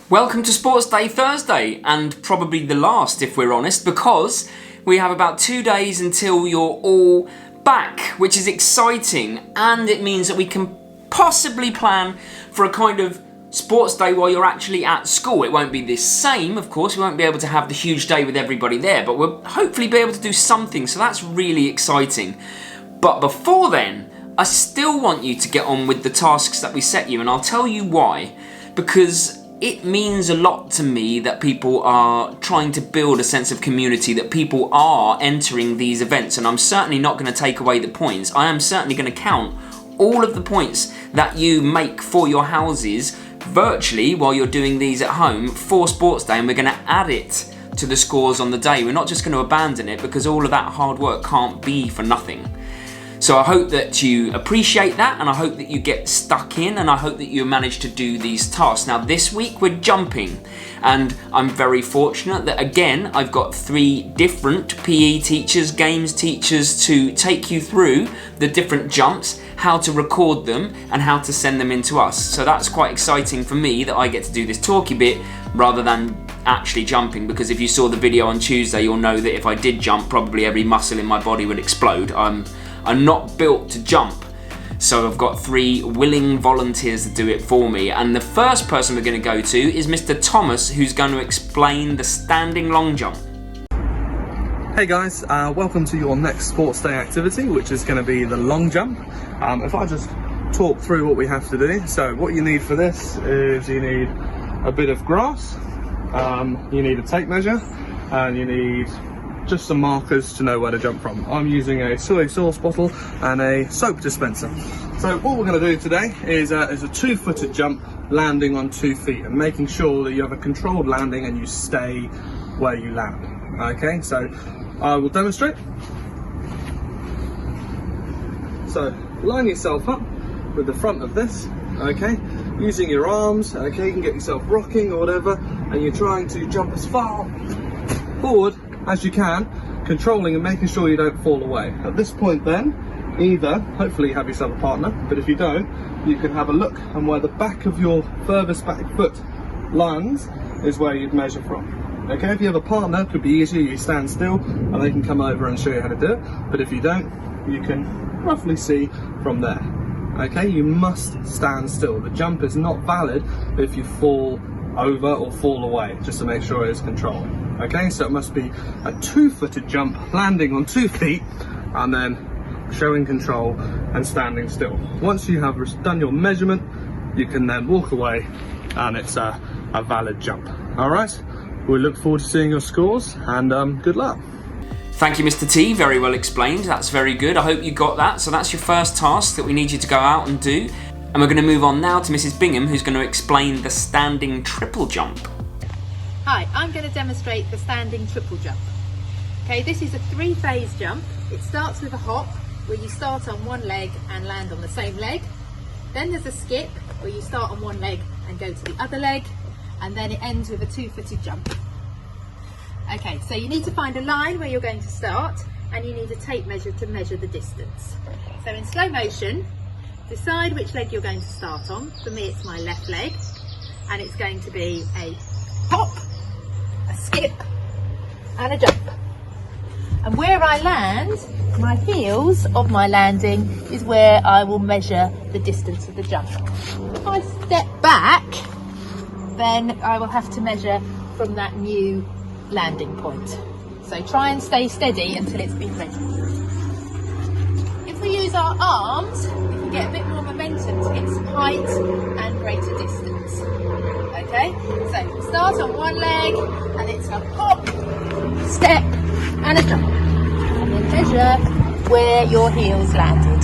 Welcome to Sports Day Thursday, and probably the last if we're honest, because we have about 2 days until you're all back, which is exciting, and it means that we can possibly plan for a kind of sports day while you're actually at school. It won't be the same, of course, we won't be able to have the huge day with everybody there, but we'll hopefully be able to do something, so that's really exciting. But before then, I still want you to get on with the tasks that we set you, and I'll tell you why. Because it means a lot to me that people are trying to build a sense of community, that people are entering these events, and I'm certainly not going to take away the points. I am certainly going to count all of the points that you make for your houses virtually while you're doing these at home for Sports Day, and we're going to add it to the scores on the day. We're not just going to abandon it, because all of that hard work can't be for nothing. So I hope that you appreciate that, and I hope that you get stuck in, and I hope that you manage to do these tasks. Now this week we're jumping, and I'm very fortunate that again I've got 3 different PE teachers, games teachers to take you through the different jumps, how to record them and how to send them in to us. So that's quite exciting for me that I get to do this talky bit rather than actually jumping, because if you saw the video on Tuesday you'll know that if I did jump probably every muscle in my body would explode. I'm not built to jump, so I've got 3 willing volunteers to do it for me, and the first person we're going to go to is Mr. Thomas, who's going to explain the standing long jump. Hey guys, welcome to your next Sports Day activity, which is going to be the long jump. If I just talk through what we have to do, so what you need for this is you need a bit of grass, you need a tape measure, and you need just some markers to know where to jump from. I'm using a soy sauce bottle and a soap dispenser. So what we're going to do today is a 2-footed jump landing on 2 feet, and making sure that you have a controlled landing and you stay where you land. Okay, so I will demonstrate. So line yourself up with the front of this, okay, using your arms, okay, you can get yourself rocking or whatever, and you're trying to jump as far forward as you can, controlling and making sure you don't fall away. At this point then, either, hopefully you have yourself a partner, but if you don't, you can have a look, and where the back of your furthest back foot lands is where you'd measure from. Okay, if you have a partner, it could be easier, you stand still and they can come over and show you how to do it, but if you don't, you can roughly see from there. Okay, you must stand still. The jump is not valid if you fall over or fall away, just to make sure it is controlled. Okay, so it must be a 2-footed jump landing on 2 feet and then showing control and standing still. Once you have done your measurement, you can then walk away and it's a valid jump. All right, we look forward to seeing your scores, and good luck. Thank you, Mr. T, very well explained. That's very good. I hope you got that. So that's your first task that we need you to go out and do. And we're going to move on now to Mrs. Bingham, who's going to explain the standing triple jump. Hi, I'm going to demonstrate the standing triple jump. Okay, this is a 3-phase jump. It starts with a hop, where you start on one leg and land on the same leg. Then there's a skip, where you start on one leg and go to the other leg. And then it ends with a 2-footed jump. Okay, so you need to find a line where you're going to start, and you need a tape measure to measure the distance. So in slow motion, decide which leg you're going to start on. For me, it's my left leg, and it's going to be a hop, a skip and a jump. And where I land, my heels of my landing is where I will measure the distance of the jump. If I step back, then I will have to measure from that new landing point. So try and stay steady until it's been measured. If we use our arms, we can get a bit more momentum to get some height and greater distance. Okay, so start on one leg and it's a hop, step and a jump, and then measure where your heels landed.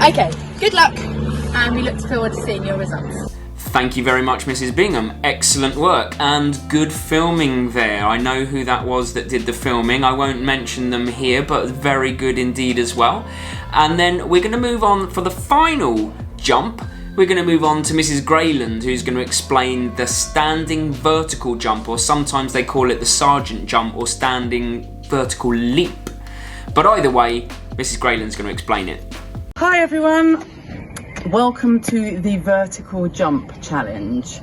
Okay, good luck, and we look forward to seeing your results. Thank you very much, Mrs. Bingham. Excellent work and good filming there. I know who that was that did the filming. I won't mention them here, but very good indeed as well. And then we're going to move on for the final jump. We're going to move on to Mrs. Grayland, who's going to explain the standing vertical jump, or sometimes they call it the sergeant jump or standing vertical leap. But either way, Mrs. Grayland's going to explain it. Hi everyone. Welcome to the vertical jump challenge.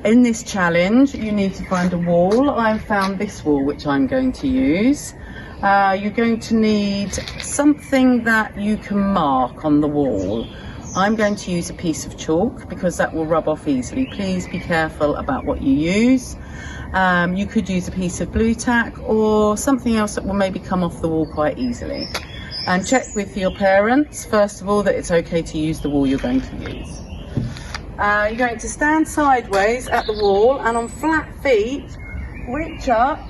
In this challenge, you need to find a wall. I've found this wall, which I'm going to use. You're going to need something that you can mark on the wall. I'm going to use a piece of chalk because that will rub off easily. Please be careful about what you use. You could use a piece of blue tack or something else that will maybe come off the wall quite easily. And check with your parents, first of all, that it's okay to use the wall you're going to use. You're going to stand sideways at the wall and on flat feet, reach up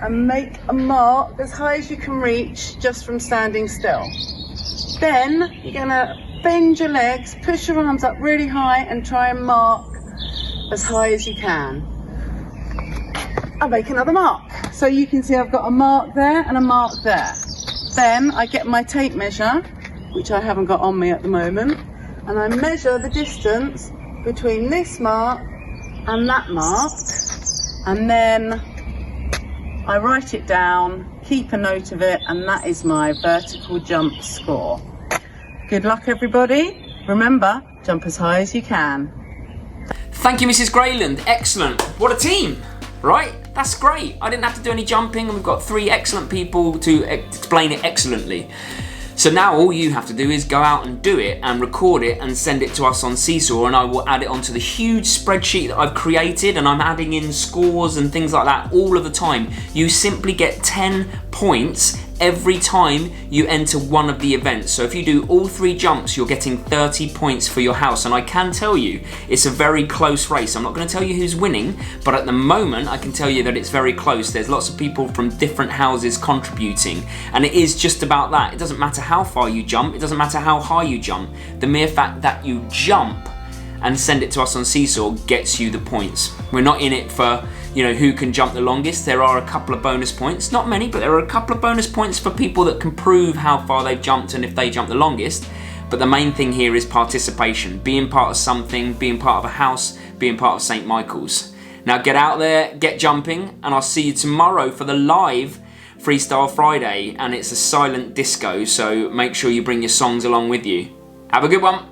and make a mark as high as you can reach just from standing still. Then you're going to bend your legs, push your arms up really high and try and mark as high as you can. And make another mark. So you can see I've got a mark there and a mark there. Then I get my tape measure, which I haven't got on me at the moment, and I measure the distance between this mark and that mark, and then I write it down, keep a note of it, and that is my vertical jump score. Good luck, everybody. Remember, jump as high as you can. Thank you, Mrs. Grayland. Excellent. What a team, right? That's great. I didn't have to do any jumping, and we've got 3 excellent people to explain it excellently. So now all you have to do is go out and do it and record it and send it to us on Seesaw, and I will add it onto the huge spreadsheet that I've created, and I'm adding in scores and things like that all of the time. You simply get 10 points every time you enter one of the events. So if you do all 3 jumps, you're getting 30 points for your house. And I can tell you, it's a very close race. I'm not going to tell you who's winning, but at the moment, I can tell you that it's very close. There's lots of people from different houses contributing, and it is just about that. It doesn't matter how far you jump. It doesn't matter how high you jump. The mere fact that you jump and send it to us on Seesaw gets you the points. We're not in it for, who can jump the longest. There are a couple of bonus points, not many, but there are a couple of bonus points for people that can prove how far they've jumped and if they jump the longest. But the main thing here is participation, being part of something, being part of a house, being part of St. Michael's. Now get out there, get jumping, and I'll see you tomorrow for the live Freestyle Friday, and it's a silent disco, so make sure you bring your songs along with you. Have a good one.